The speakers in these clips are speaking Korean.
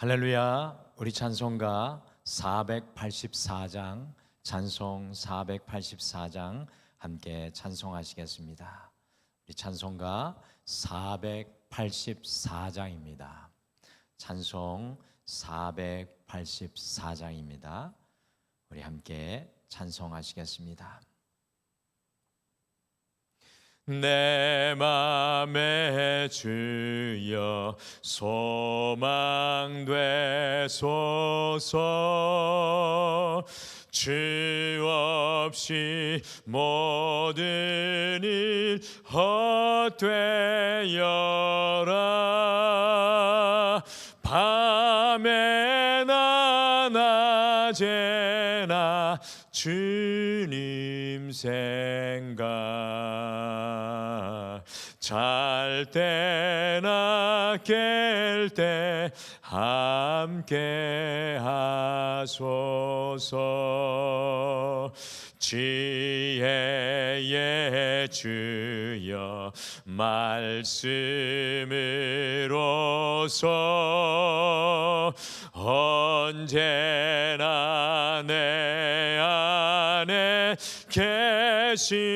할렐루야. 우리 찬송가 484장, 찬송 484장 함께 찬송하시겠습니다. 우리 찬송가 484장입니다. 찬송 484장입니다. 우리 함께 찬송하시겠습니다. 내 맘에 주여 소망 되소서. 주 없이 모든 일 헛되어라. 밤에나 낮에나 주님 생각, 잘 때나 깰 때 함께 하소서. 지혜의 주여 말씀으로서 언제나 내 안에 계십소서.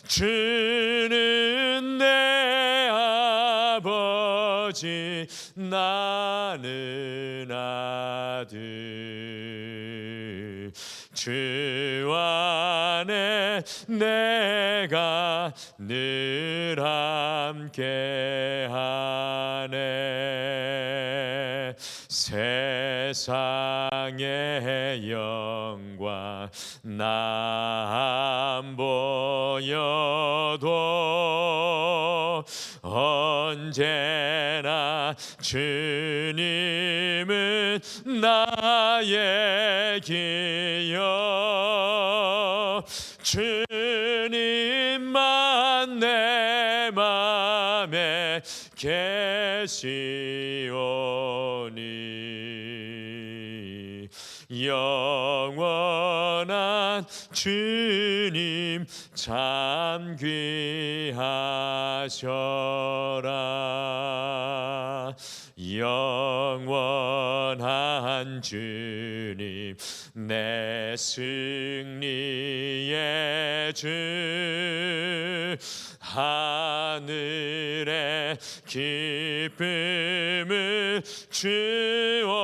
주는 내 아버지, 나는 아들. 주 안에 내가 늘 함께하네. 세상의 영광 나 안 보여도 언제나 주님은 나의 기여. 주님만 내 맘에 계시오니 영원한 주님 참 귀하셔라. 영원한 주님 내 승리의 주, 하늘의 기쁨을 주옵소서.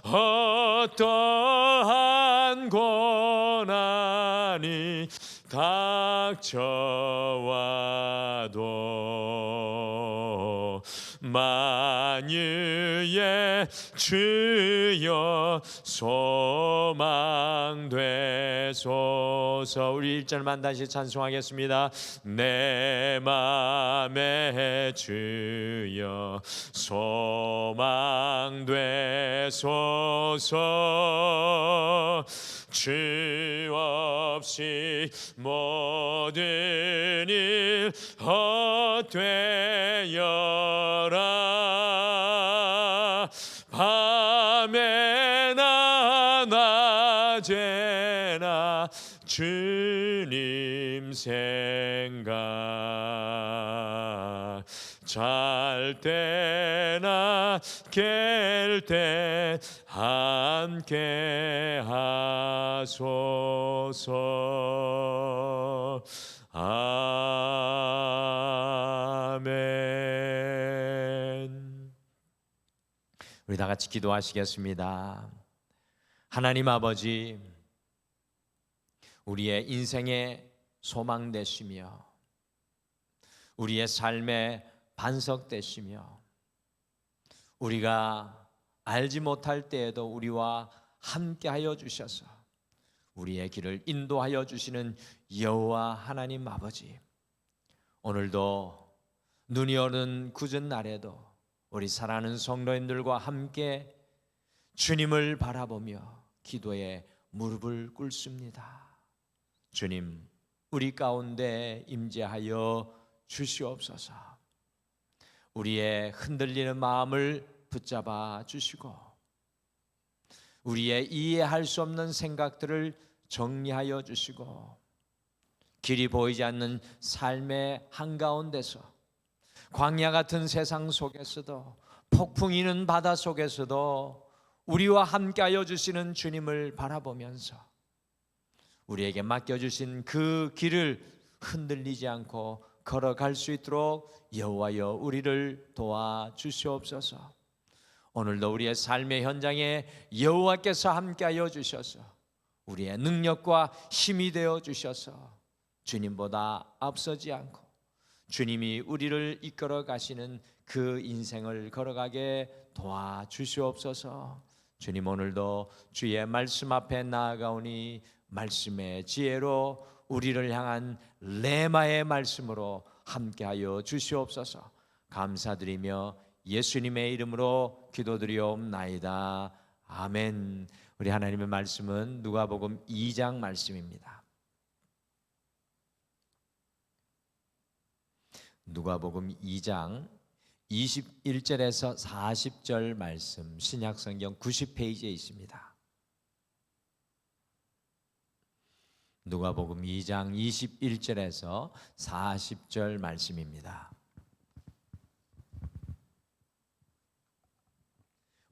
어떠한 고난이 닥쳐와도 만유의 주여 소망 되소서. 우리 1절만 다시 찬송하겠습니다. 내 맘에 주여 소망 되소서. 주 없이 모든 일 헛되어라. 밤에나 낮에나 주님 생각, 잘 때나 깰 때 함께 하소서. 아멘. 우리 다 같이 기도하시겠습니다. 하나님 아버지, 우리의 인생의 소망 되시며 우리의 삶의 반석 되시며 우리가 알지 못할 때에도 우리와 함께하여 주셔서 우리의 길을 인도하여 주시는 여호와 하나님 아버지, 오늘도 눈이 오는 굳은 날에도 우리 사랑하는 성도님들과 함께 주님을 바라보며 기도에 무릎을 꿇습니다. 주님, 우리 가운데 임재하여 주시옵소서. 우리의 흔들리는 마음을 붙잡아 주시고 우리의 이해할 수 없는 생각들을 정리하여 주시고 길이 보이지 않는 삶의 한가운데서, 광야 같은 세상 속에서도, 폭풍이 있는 바다 속에서도 우리와 함께하여 주시는 주님을 바라보면서 우리에게 맡겨주신 그 길을 흔들리지 않고 걸어갈 수 있도록 여호와여 우리를 도와주시옵소서. 오늘도 우리의 삶의 현장에 여호와께서 함께하여 주셔서 우리의 능력과 힘이 되어 주셔서 주님보다 앞서지 않고 주님이 우리를 이끌어 가시는 그 인생을 걸어가게 도와주시옵소서. 주님, 오늘도 주의 말씀 앞에 나아가오니 말씀의 지혜로 우리를 향한 레마의 말씀으로 함께하여 주시옵소서. 감사드리며 예수님의 이름으로 기도드리옵나이다. 아멘. 우리 하나님의 말씀은 누가복음 2장 말씀입니다. 누가복음 2장 21절에서 40절 말씀, 신약성경 90페이지에 있습니다. 누가복음 2장 21절에서 40절 말씀입니다.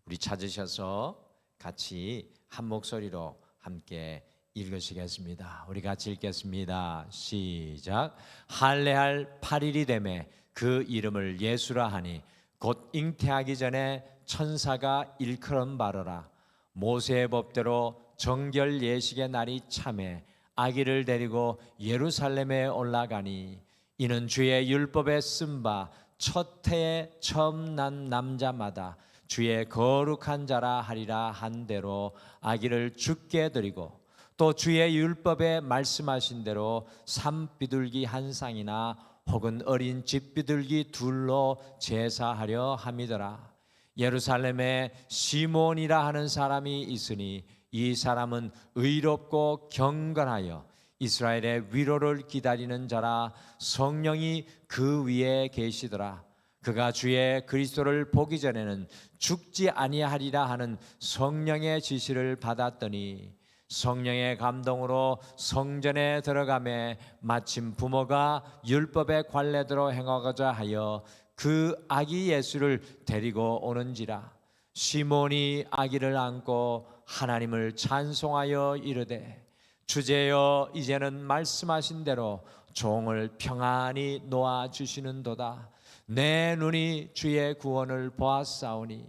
우리 찾으셔서 같이 한 목소리로 함께 읽으시겠습니다. 우리 같이 읽겠습니다. 시작. 할례할 8일이 되매 그 이름을 예수라 하니 곧 잉태하기 전에 천사가 일컬은 바로라. 모세의 법대로 정결 예식의 날이 참에 아기를 데리고 예루살렘에 올라가니 이는 주의 율법에 쓴 바 첫 해에 처음 난 남자마다 주의 거룩한 자라 하리라 한 대로 아기를 죽게 드리고 또 주의 율법에 말씀하신 대로 산비둘기 한 쌍이나 혹은 어린 집비둘기 둘로 제사하려 함이더라. 예루살렘에 시몬이라 하는 사람이 있으니 이 사람은 의롭고 경건하여 이스라엘의 위로를 기다리는 자라. 성령이 그 위에 계시더라. 그가 주의 그리스도를 보기 전에는 죽지 아니하리라 하는 성령의 지시를 받았더니 성령의 감동으로 성전에 들어가매 마침 부모가 율법의 관례대로 행하고자 하여 그 아기 예수를 데리고 오는지라. 시몬이 아기를 안고 하나님을 찬송하여 이르되 주제여 이제는 말씀하신 대로 종을 평안히 놓아 주시는도다. 내 눈이 주의 구원을 보았사오니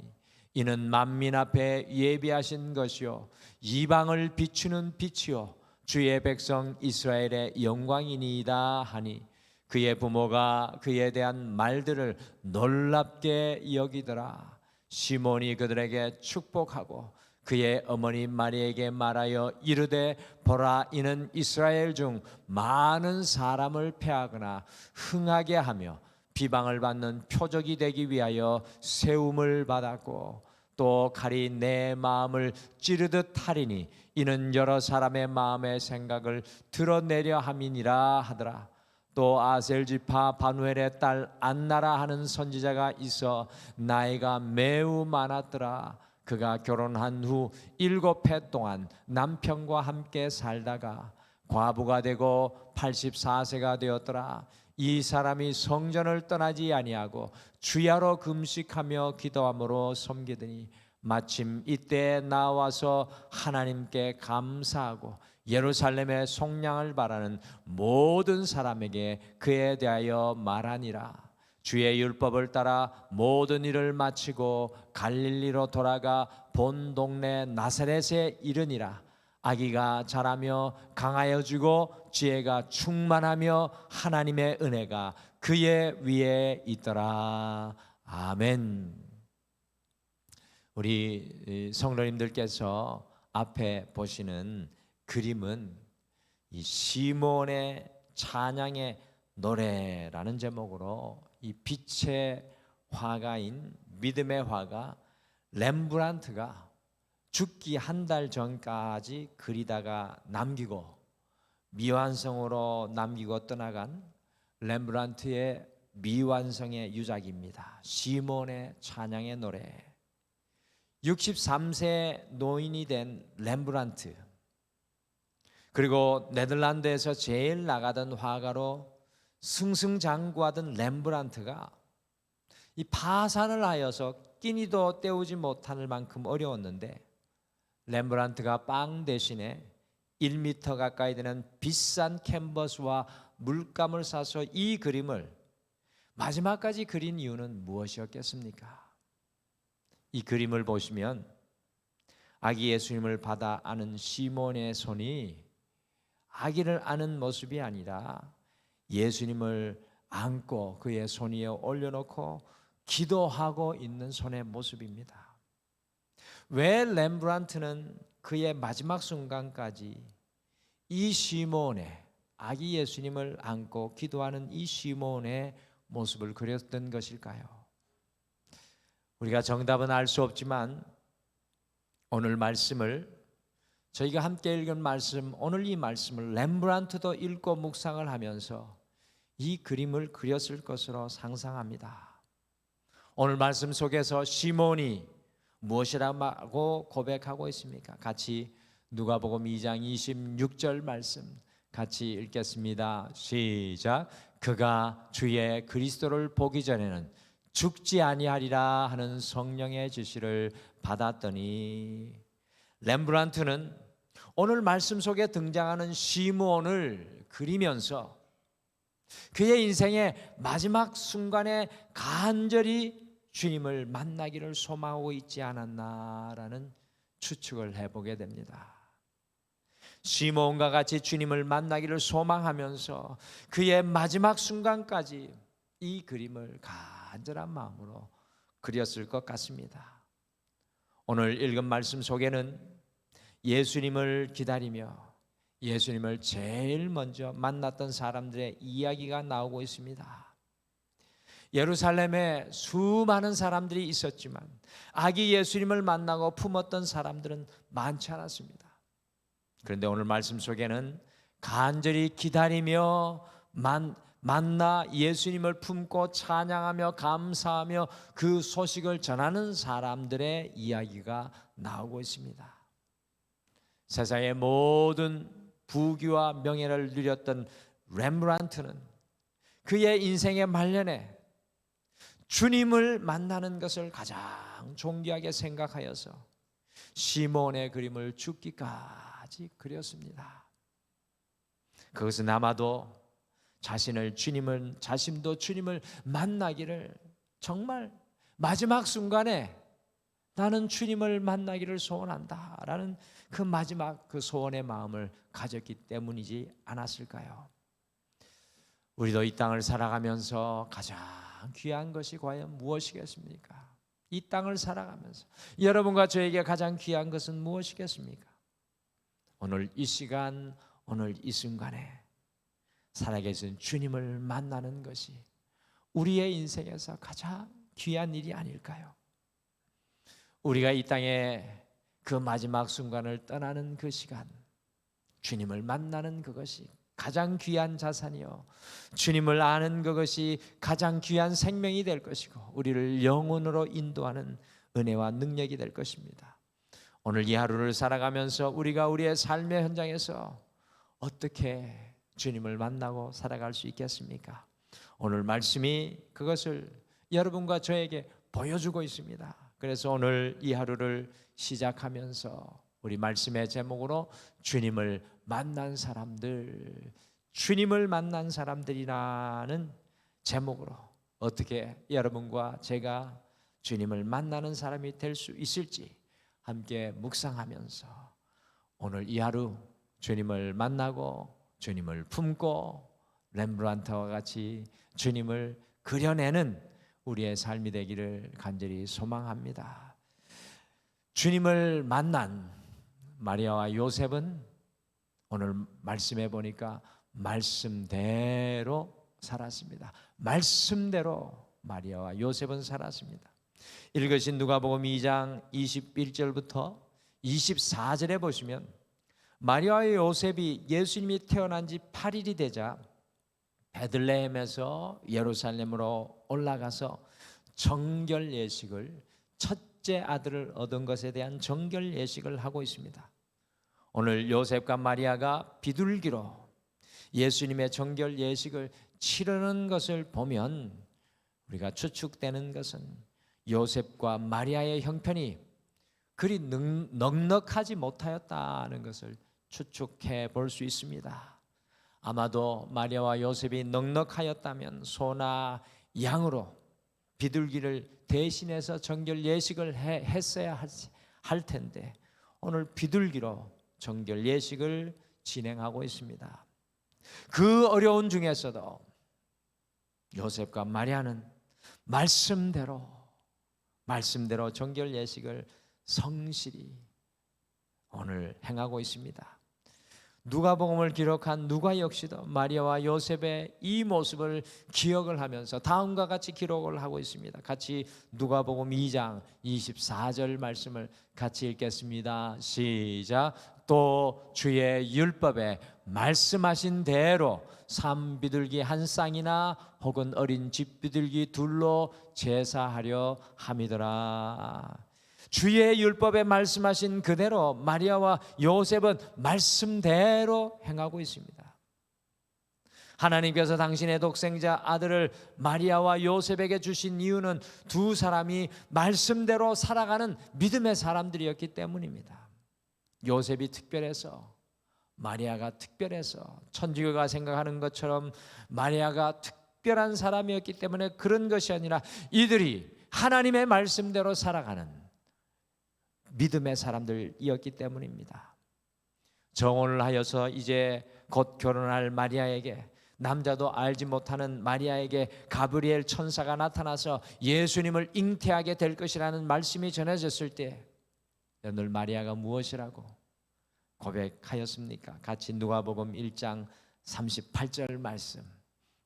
이는 만민 앞에 예비하신 것이요 이방을 비추는 빛이요 주의 백성 이스라엘의 영광이니이다 하니 그의 부모가 그에 대한 말들을 놀랍게 여기더라. 시몬이 그들에게 축복하고 그의 어머니 마리에게 말하여 이르되 보라 이는 이스라엘 중 많은 사람을 패하거나 흥하게 하며 비방을 받는 표적이 되기 위하여 세움을 받았고 또 칼이 내 마음을 찌르듯 하리니 이는 여러 사람의 마음의 생각을 드러내려 함이니라 하더라. 또 아셀 지파 바누엘의 딸 안나라 하는 선지자가 있어 나이가 매우 많았더라. 그가 결혼한 후 7해 동안 남편과 함께 살다가 과부가 되고 84세가 되었더라. 이 사람이 성전을 떠나지 아니하고 주야로 금식하며 기도함으로 섬기더니 마침 이때에 나와서 하나님께 감사하고 예루살렘의 속량을 바라는 모든 사람에게 그에 대하여 말하니라. 주의 율법을 따라 모든 일을 마치고 갈릴리로 돌아가 본 동네 나사렛에 이르니라. 아기가 자라며 강하여지고 지혜가 충만하며 하나님의 은혜가 그의 위에 있더라. 아멘. 우리 성도님들께서 앞에 보시는 그림은 이 시몬의 찬양의 노래라는 제목으로 이 빛의 화가인 믿음의 화가 렘브란트가 죽기 한 달 전까지 그리다가 남기고 미완성으로 남기고 떠나간 렘브란트의 미완성의 유작입니다. 시몬의 찬양의 노래. 63세 노인이 된 렘브란트, 그리고 네덜란드에서 제일 나가던 화가로 승승장구하던 렘브란트가 이 파산을 하여서 끼니도 때우지 못할 만큼 어려웠는데, 렘브란트가 빵 대신에 1m 가까이 되는 비싼 캔버스와 물감을 사서 이 그림을 마지막까지 그린 이유는 무엇이었겠습니까? 이 그림을 보시면 아기 예수님을 받아 안은 시몬의 손이 아기를 안은 모습이 아니라 예수님을 안고 그의 손 위에 올려놓고 기도하고 있는 손의 모습입니다. 왜 렘브란트는 그의 마지막 순간까지 이 시몬의, 아기 예수님을 안고 기도하는 이 시몬의 모습을 그렸던 것일까요? 우리가 정답은 알 수 없지만 오늘 말씀을, 저희가 함께 읽은 말씀, 오늘 이 말씀을 렘브란트도 읽고 묵상을 하면서 이 그림을 그렸을 것으로 상상합니다. 오늘 말씀 속에서 시몬이 무엇이라고 고백하고 있습니까? 같이 누가복음 2장 26절 말씀 같이 읽겠습니다. 시작. 그가 주의 그리스도를 보기 전에는 죽지 아니하리라 하는 성령의 지시를 받았더니, 렘브란트는 오늘 말씀 속에 등장하는 시몬을 그리면서 그의 인생의 마지막 순간에 간절히 주님을 만나기를 소망하고 있지 않았나라는 추측을 해보게 됩니다. 시몬과 같이 주님을 만나기를 소망하면서 그의 마지막 순간까지 이 그림을 간절한 마음으로 그렸을 것 같습니다. 오늘 읽은 말씀 속에는 예수님을 기다리며 예수님을 제일 먼저 만났던 사람들의 이야기가 나오고 있습니다. 예루살렘에 수많은 사람들이 있었지만 아기 예수님을 만나고 품었던 사람들은 많지 않았습니다. 그런데 오늘 말씀 속에는 간절히 기다리며 만나 예수님을 품고 찬양하며 감사하며 그 소식을 전하는 사람들의 이야기가 나오고 있습니다. 세상의 모든 부귀와 명예를 누렸던 렘브란트는 그의 인생의 말년에 주님을 만나는 것을 가장 존귀하게 생각하여서 시몬의 그림을 죽기까지 그렸습니다. 그것은 아마도 자신도 주님을 만나기를, 정말 마지막 순간에 나는 주님을 만나기를 소원한다라는 그 마지막 그 소원의 마음을 가졌기 때문이지 않았을까요? 우리도 이 땅을 살아가면서 가장 귀한 것이 과연 무엇이겠습니까? 이 땅을 살아가면서 여러분과 저에게 가장 귀한 것은 무엇이겠습니까? 오늘 이 시간, 오늘 이 순간에 살아계신 주님을 만나는 것이 우리의 인생에서 가장 귀한 일이 아닐까요? 우리가 이 땅에 그 마지막 순간을 떠나는 그 시간, 주님을 만나는 그것이 가장 귀한 자산이요, 주님을 아는 그것이 가장 귀한 생명이 될 것이고 우리를 영혼으로 인도하는 은혜와 능력이 될 것입니다. 오늘 이 하루를 살아가면서 우리가 우리의 삶의 현장에서 어떻게 주님을 만나고 살아갈 수 있겠습니까? 오늘 말씀이 그것을 여러분과 저에게 보여주고 있습니다. 그래서 오늘 이 하루를 시작하면서 우리 말씀의 제목으로 주님을 만난 사람들, 주님을 만난 사람들이라는 제목으로 어떻게 여러분과 제가 주님을 만나는 사람이 될 수 있을지 함께 묵상하면서 오늘 이 하루 주님을 만나고 주님을 품고 렘브란트와 같이 주님을 그려내는 우리의 삶이 되기를 간절히 소망합니다. 주님을 만난 마리아와 요셉은 오늘 말씀해 보니까 말씀대로 살았습니다. 말씀대로 마리아와 요셉은 살았습니다. 읽으신 누가복음 2장 21절부터 24절에 보시면 마리아와 요셉이 예수님이 태어난 지 8일이 되자 베들레헴에서 예루살렘으로 올라가서 정결 예식을, 첫째 아들을 얻은 것에 대한 정결 예식을 하고 있습니다. 오늘 요셉과 마리아가 비둘기로 예수님의 정결 예식을 치르는 것을 보면 우리가 추측되는 것은 요셉과 마리아의 형편이 그리 넉넉하지 못하였다는 것을 추측해 볼 수 있습니다. 아마도 마리아와 요셉이 넉넉하였다면 소나 양으로 비둘기를 대신해서 정결 예식을 했어야 할 텐데 오늘 비둘기로 정결 예식을 진행하고 있습니다. 그 어려운 중에서도 요셉과 마리아는 말씀대로 정결 예식을 성실히 오늘 행하고 있습니다. 누가복음을 기록한 누가 역시도 마리아와 요셉의 이 모습을 기억을 하면서 다음과 같이 기록을 하고 있습니다. 같이 누가복음 2장 24절 말씀을 같이 읽겠습니다. 시작. 또 주의 율법에 말씀하신 대로 산비둘기 한 쌍이나 혹은 어린 집비둘기 둘로 제사하려 함이더라. 주의 율법에 말씀하신 그대로 마리아와 요셉은 말씀대로 행하고 있습니다. 하나님께서 당신의 독생자 아들을 마리아와 요셉에게 주신 이유는 두 사람이 말씀대로 살아가는 믿음의 사람들이었기 때문입니다. 요셉이 특별해서 마리아가 특별해서 천주교가 생각하는 것처럼 마리아가 특별한 사람이었기 때문에 그런 것이 아니라 이들이 하나님의 말씀대로 살아가는 믿음의 사람들이었기 때문입니다. 정혼을 하여서 이제 곧 결혼할 마리아에게, 남자도 알지 못하는 마리아에게 가브리엘 천사가 나타나서 예수님을 잉태하게 될 것이라는 말씀이 전해졌을 때 오늘 마리아가 무엇이라고 고백하였습니까? 같이 누가복음 1장 38절 말씀,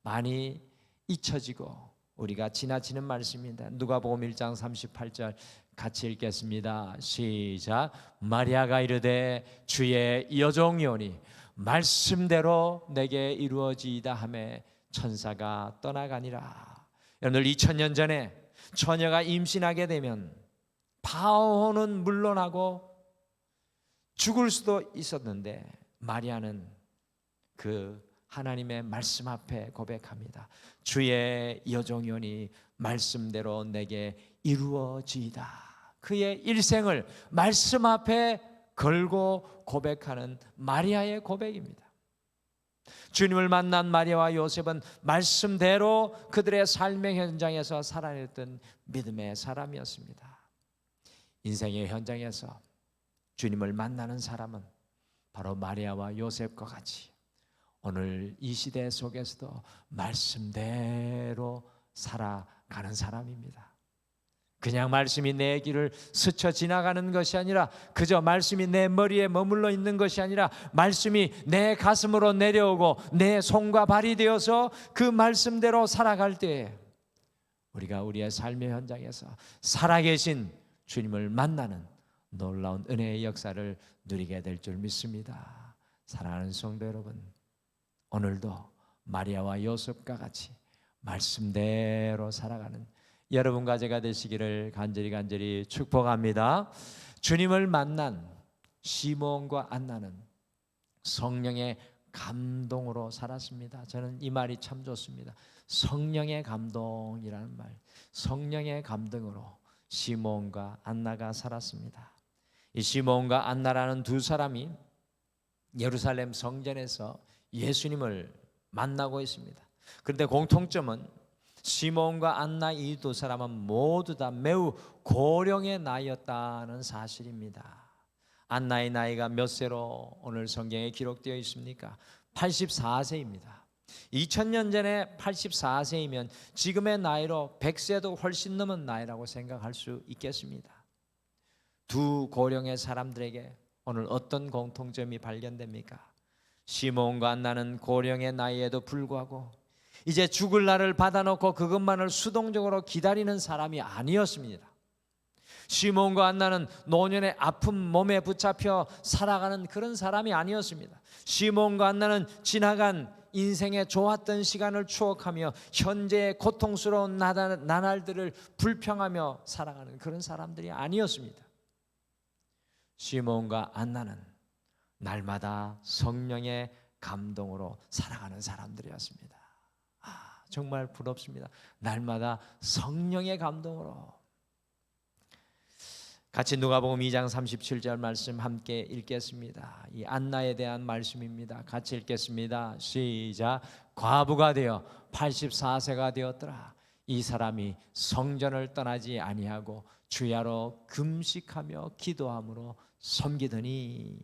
많이 잊혀지고 우리가 지나치는 말씀입니다. 누가복음 1장 38절 같이 읽겠습니다. 시작. 마리아가 이르되 주의 여종이오니 말씀대로 내게 이루어지이다 하매 천사가 떠나가니라. 오늘 2000년 전에 처녀가 임신하게 되면 바오는 물론하고 죽을 수도 있었는데 마리아는 그 하나님의 말씀 앞에 고백합니다. 주의 여종이오니 말씀대로 내게 이루어지이다. 그의 일생을 말씀 앞에 걸고 고백하는 마리아의 고백입니다. 주님을 만난 마리아와 요셉은 말씀대로 그들의 삶의 현장에서 살아냈던 믿음의 사람이었습니다. 인생의 현장에서 주님을 만나는 사람은 바로 마리아와 요셉과 같이 오늘 이 시대 속에서도 말씀대로 살아가는 사람입니다. 그냥 말씀이 내 길을 스쳐 지나가는 것이 아니라, 그저 말씀이 내 머리에 머물러 있는 것이 아니라 말씀이 내 가슴으로 내려오고 내 손과 발이 되어서 그 말씀대로 살아갈 때에 우리가 우리의 삶의 현장에서 살아계신 주님을 만나는 놀라운 은혜의 역사를 누리게 될 줄 믿습니다. 사랑하는 성도 여러분, 오늘도 마리아와 요셉과 같이 말씀대로 살아가는 여러분과 제가 되시기를 간절히 축복합니다. 주님을 만난 시몬과 안나는 성령의 감동으로 살았습니다. 저는 이 말이 참 좋습니다. 성령의 감동이라는 말, 성령의 감동으로 시몬과 안나가 살았습니다. 이 시몬과 안나라는 두 사람이 예루살렘 성전에서 예수님을 만나고 있습니다. 그런데 공통점은 시몬과 안나 이 두 사람은 모두 다 매우 고령의 나이였다는 사실입니다. 안나의 나이가 몇 세로 오늘 성경에 기록되어 있습니까? 84세입니다. 2000년 전에 84세이면 지금의 나이로 100세도 훨씬 넘은 나이라고 생각할 수 있겠습니다. 두 고령의 사람들에게 오늘 어떤 공통점이 발견됩니까? 시몬과 안나는 고령의 나이에도 불구하고 이제 죽을 날을 받아놓고 그것만을 수동적으로 기다리는 사람이 아니었습니다. 시몬과 안나는 노년의 아픈 몸에 붙잡혀 살아가는 그런 사람이 아니었습니다. 시몬과 안나는 지나간 인생의 좋았던 시간을 추억하며 현재의 고통스러운 나날들을 불평하며 살아가는 그런 사람들이 아니었습니다. 시몬과 안나는 날마다 성령의 감동으로 살아가는 사람들이었습니다. 정말 부럽습니다. 날마다 성령의 감동으로. 같이 누가복음 2장 37절 말씀 함께 읽겠습니다. 이 안나에 대한 말씀입니다. 같이 읽겠습니다. 시작. 과부가 되어 84세가 되었더라. 이 사람이 성전을 떠나지 아니하고 주야로 금식하며 기도함으로 섬기더니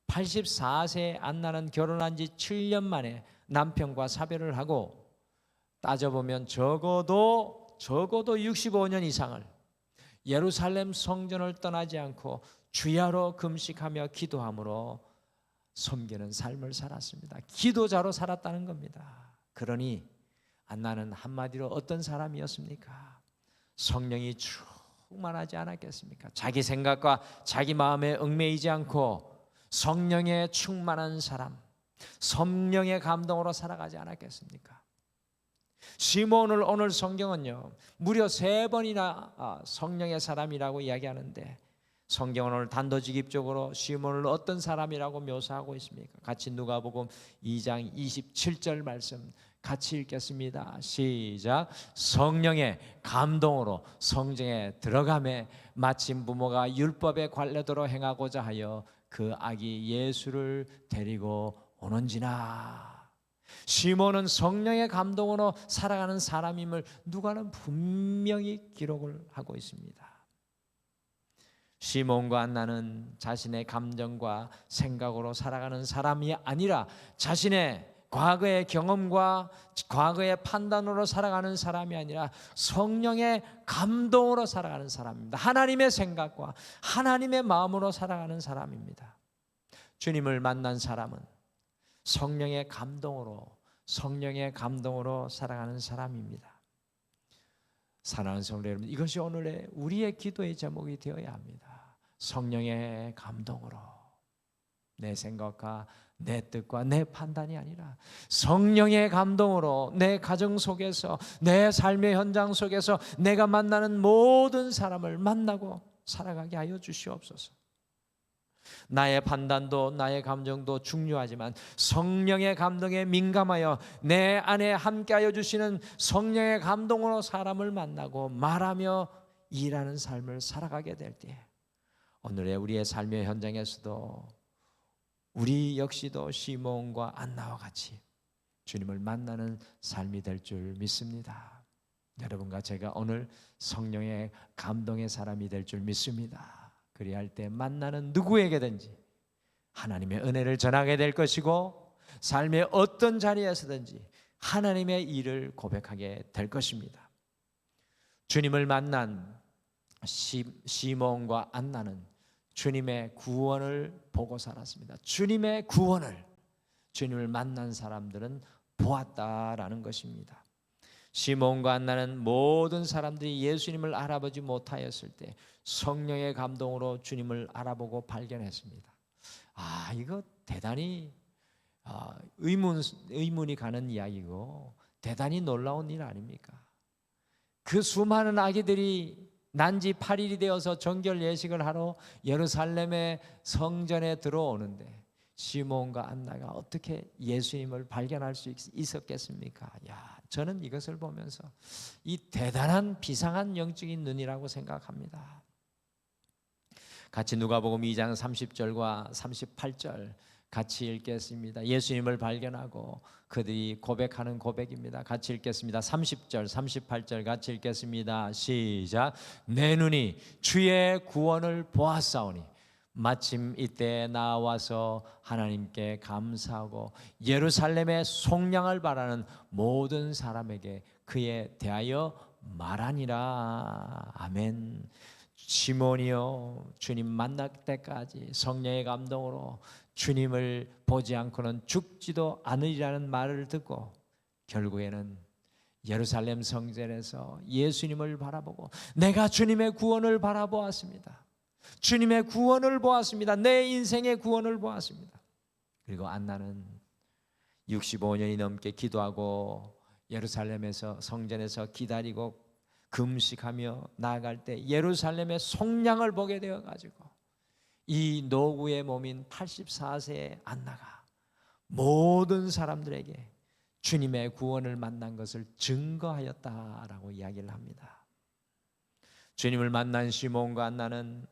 84세 안나는 결혼한 지 7년 만에 남편과 사별을 하고 따져보면 적어도 65년 이상을 예루살렘 성전을 떠나지 않고 주야로 금식하며 기도함으로 섬기는 삶을 살았습니다. 기도자로 살았다는 겁니다. 그러니 안나는 한마디로 어떤 사람이었습니까? 성령이 충만하지 않았겠습니까? 자기 생각과 자기 마음에 얽매이지 않고 성령에 충만한 사람, 성령의 감동으로 살아가지 않았겠습니까? 시몬을 오늘 성경은요 무려 3번이나 성령의 사람이라고 이야기하는데, 성경은 오늘 단도직입적으로 시몬을 어떤 사람이라고 묘사하고 있습니까? 같이 누가복음 2장 27절 말씀 같이 읽겠습니다. 시작. 성령의 감동으로 성전에 들어가매 마침 부모가 율법의 관례대로 행하고자 하여 그 아기 예수를 데리고 오는지나. 시몬은 성령의 감동으로 살아가는 사람임을 누가는 분명히 기록을 하고 있습니다. 시몬과 안나는 자신의 감정과 생각으로 살아가는 사람이 아니라 자신의 과거의 경험과 과거의 판단으로 살아가는 사람이 아니라 성령의 감동으로 살아가는 사람입니다. 하나님의 생각과 하나님의 마음으로 살아가는 사람입니다. 주님을 만난 사람은 성령의 감동으로 살아가는 사람입니다. 사랑하는 성도 여러분, 이것이 오늘의 우리의 기도의 제목이 되어야 합니다. 성령의 감동으로, 내 생각과 내 뜻과 내 판단이 아니라 성령의 감동으로 내 가정 속에서, 내 삶의 현장 속에서 내가 만나는 모든 사람을 만나고 살아가게 하여 주시옵소서. 나의 판단도 나의 감정도 중요하지만 성령의 감동에 민감하여 내 안에 함께하여 주시는 성령의 감동으로 사람을 만나고 말하며 일하는 삶을 살아가게 될 때, 오늘의 우리의 삶의 현장에서도 우리 역시도 시몬과 안나와 같이 주님을 만나는 삶이 될 줄 믿습니다. 여러분과 제가 오늘 성령의 감동의 사람이 될 줄 믿습니다. 그리할 때 만나는 누구에게든지 하나님의 은혜를 전하게 될 것이고, 삶의 어떤 자리에서든지 하나님의 일을 고백하게 될 것입니다. 주님을 만난 시몬과 안나는 주님의 구원을 보고 살았습니다. 주님의 구원을, 주님을 만난 사람들은 보았다라는 것입니다. 시몬과 안나는 모든 사람들이 예수님을 알아보지 못하였을 때 성령의 감동으로 주님을 알아보고 발견했습니다. 이거 대단히 의문이 가는 이야기고 대단히 놀라운 일 아닙니까? 그 수많은 아기들이 난지 8일이 되어서 정결 예식을 하러 예루살렘의 성전에 들어오는데 시몬과 안나가 어떻게 예수님을 발견할 수 있었겠습니까? 저는 이것을 보면서 이 대단한 비상한 영적인 눈이라고 생각합니다. 같이 누가복음 2장 30절과 38절 같이 읽겠습니다. 예수님을 발견하고 그들이 고백하는 고백입니다. 같이 읽겠습니다. 30절, 38절 같이 읽겠습니다. 시작. 내 눈이 주의 구원을 보았사오니 마침 이때 나와서 하나님께 감사하고 예루살렘의 속량을 바라는 모든 사람에게 그에 대하여 말하니라. 아멘. 시몬이요, 주님 만날 때까지 성령의 감동으로 주님을 보지 않고는 죽지도 않으리라는 말을 듣고 결국에는 예루살렘 성전에서 예수님을 바라보고 내가 주님의 구원을 바라보았습니다. 주님의 구원을 보았습니다. 내 인생의 구원을 보았습니다. 그리고 안나는 65년이 넘게 기도하고 예루살렘에서 성전에서 기다리고 금식하며 나아갈 때 예루살렘의 속량을 보게 되어가지고 이 노구의 몸인 84세의 안나가 모든 사람들에게 주님의 구원을 만난 것을 증거하였다라고 이야기를 합니다. 주님을 만난 시몬과 안나는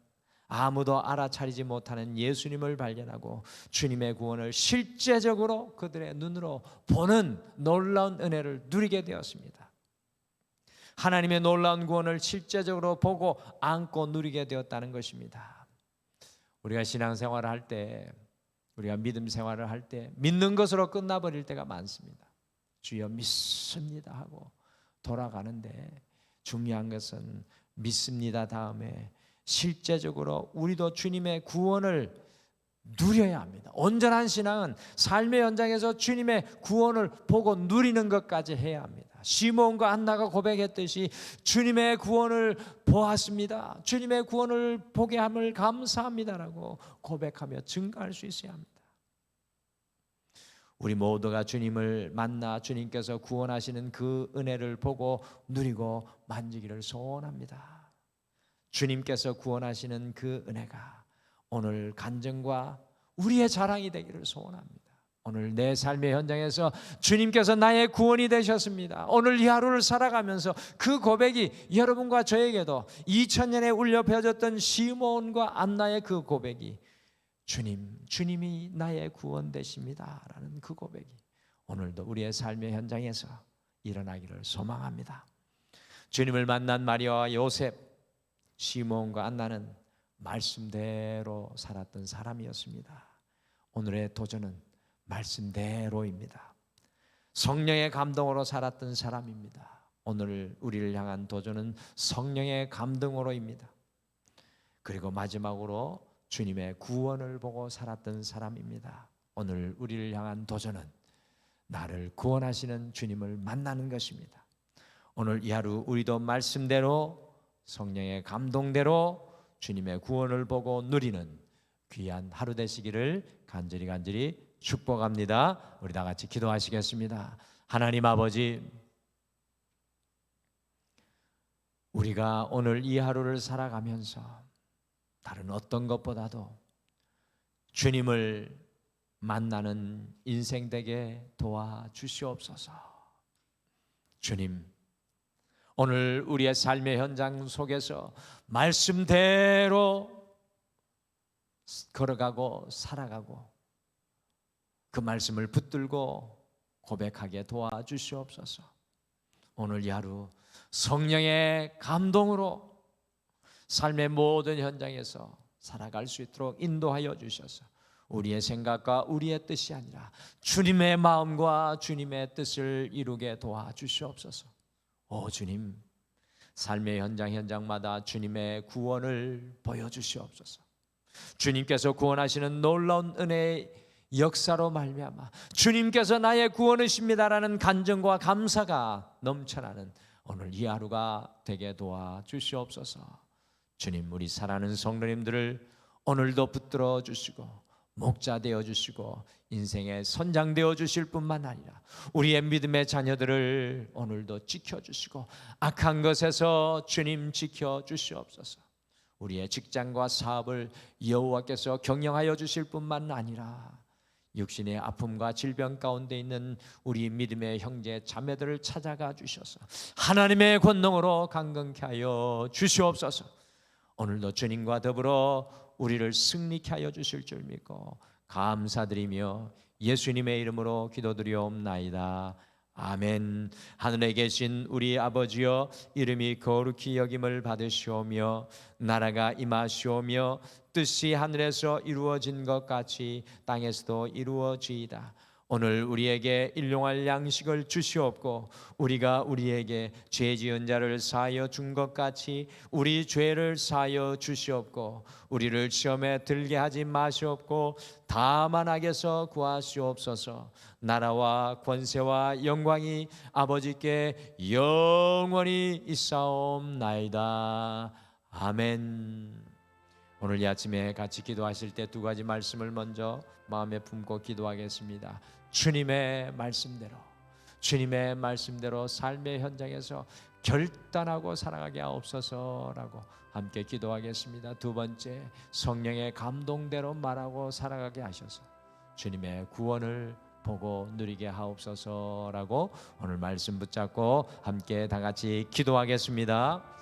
아무도 알아차리지 못하는 예수님을 발견하고 주님의 구원을 실제적으로 그들의 눈으로 보는 놀라운 은혜를 누리게 되었습니다. 하나님의 놀라운 구원을 실제적으로 보고 안고 누리게 되었다는 것입니다. 우리가 신앙생활을 할 때, 우리가 믿음 생활을 할 때 믿는 것으로 끝나버릴 때가 많습니다. 주여 믿습니다 하고 돌아가는데, 중요한 것은 믿습니다 다음에 실제적으로 우리도 주님의 구원을 누려야 합니다. 온전한 신앙은 삶의 현장에서 주님의 구원을 보고 누리는 것까지 해야 합니다. 시몬과 안나가 고백했듯이 주님의 구원을 보았습니다, 주님의 구원을 보게 함을 감사합니다라고 고백하며 증거할 수 있어야 합니다. 우리 모두가 주님을 만나 주님께서 구원하시는 그 은혜를 보고 누리고 만지기를 소원합니다. 주님께서 구원하시는 그 은혜가 오늘 간증과 우리의 자랑이 되기를 소원합니다. 오늘 내 삶의 현장에서 주님께서 나의 구원이 되셨습니다. 오늘 이 하루를 살아가면서 그 고백이 여러분과 저에게도 2000년에 울려 퍼졌던 시몬과 안나의 그 고백이 주님이 나의 구원 되십니다 라는 그 고백이 오늘도 우리의 삶의 현장에서 일어나기를 소망합니다. 주님을 만난 마리아와 요셉, 시몬과 안나는 말씀대로 살았던 사람이었습니다. 오늘의 도전은 말씀대로입니다. 성령의 감동으로 살았던 사람입니다. 오늘 우리를 향한 도전은 성령의 감동으로입니다. 그리고 마지막으로 주님의 구원을 보고 살았던 사람입니다. 오늘 우리를 향한 도전은 나를 구원하시는 주님을 만나는 것입니다. 오늘 이 하루 우리도 말씀대로 성령의 감동대로 주님의 구원을 보고 누리는 귀한 하루 되시기를 간절히 축복합니다. 우리 다 같이 기도하시겠습니다. 하나님 아버지, 우리가 오늘 이 하루를 살아가면서 다른 어떤 것보다도 주님을 만나는 인생 되게 도와주시옵소서. 주님, 오늘 우리의 삶의 현장 속에서 말씀대로 걸어가고 살아가고 그 말씀을 붙들고 고백하게 도와주시옵소서. 오늘 이 하루 성령의 감동으로 삶의 모든 현장에서 살아갈 수 있도록 인도하여 주셔서 우리의 생각과 우리의 뜻이 아니라 주님의 마음과 주님의 뜻을 이루게 도와주시옵소서. 오 주님, 삶의 현장마다 주님의 구원을 보여주시옵소서. 주님께서 구원하시는 놀라운 은혜의 역사로 말미암아 주님께서 나의 구원이십니다라는 간증과 감사가 넘쳐나는 오늘 이 하루가 되게 도와주시옵소서. 주님, 우리 사랑하는 성도님들을 오늘도 붙들어 주시고 목자 되어 주시고 인생의 선장 되어 주실 뿐만 아니라 우리의 믿음의 자녀들을 오늘도 지켜 주시고 악한 것에서 주님 지켜 주시옵소서. 우리의 직장과 사업을 여호와께서 경영하여 주실 뿐만 아니라 육신의 아픔과 질병 가운데 있는 우리 믿음의 형제 자매들을 찾아가 주셔서 하나님의 권능으로 강건케 하여 주시옵소서. 오늘도 주님과 더불어 우리를 승리케 하여 주실 줄 믿고 감사드리며 예수님의 이름으로 기도드리옵나이다. 아멘. 하늘에 계신 우리 아버지여, 이름이 거룩히 여김을 받으시오며 나라가 임하시오며 뜻이 하늘에서 이루어진 것 같이 땅에서도 이루어지이다. 오늘 우리에게 일용할 양식을 주시옵고 우리가 우리에게 죄 지은 자를 사하여 준 것 같이 우리 죄를 사하여 주시옵고 우리를 시험에 들게 하지 마시옵고 다만 악에서 구하시옵소서. 나라와 권세와 영광이 아버지께 영원히 있사옵나이다. 아멘. 오늘 이 아침에 같이 기도하실 때 두 가지 말씀을 먼저 마음에 품고 기도하겠습니다. 주님의 말씀대로 삶의 현장에서 결단하고 살아가게 하옵소서라고 함께 기도하겠습니다. 두 번째, 성령의 감동대로 말하고 살아가게 하셔서 주님의 구원을 보고 누리게 하옵소서라고 오늘 말씀 붙잡고 함께 다 같이 기도하겠습니다.